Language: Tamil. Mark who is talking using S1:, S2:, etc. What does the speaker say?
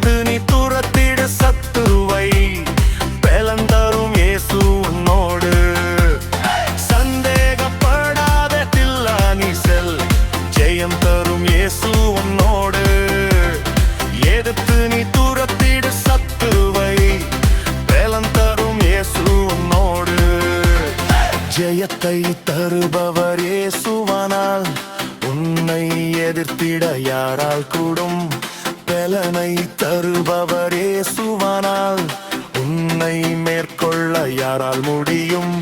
S1: எதிர்த்து நீ துரத்திட சத்துருவை, பலந்தரும் இயேசு உன்னோடு. சந்தேகப்படாத தில்லா நீ செல், ஜெயம் தரும் இயேசு உன்னோடு. எதிர்த்து நீ துரத்திட சத்துருவை, பலந்தரும் இயேசு உன்னோடு. ஜெயத்தை தருபவர் இயேசுவானால் உன்னை எதிர்த்திட யாரால் கூடும்? பலனை தருபவர் இயேசுவானால் உன்னை மேற்கொள்ள யாரால் முடியும்?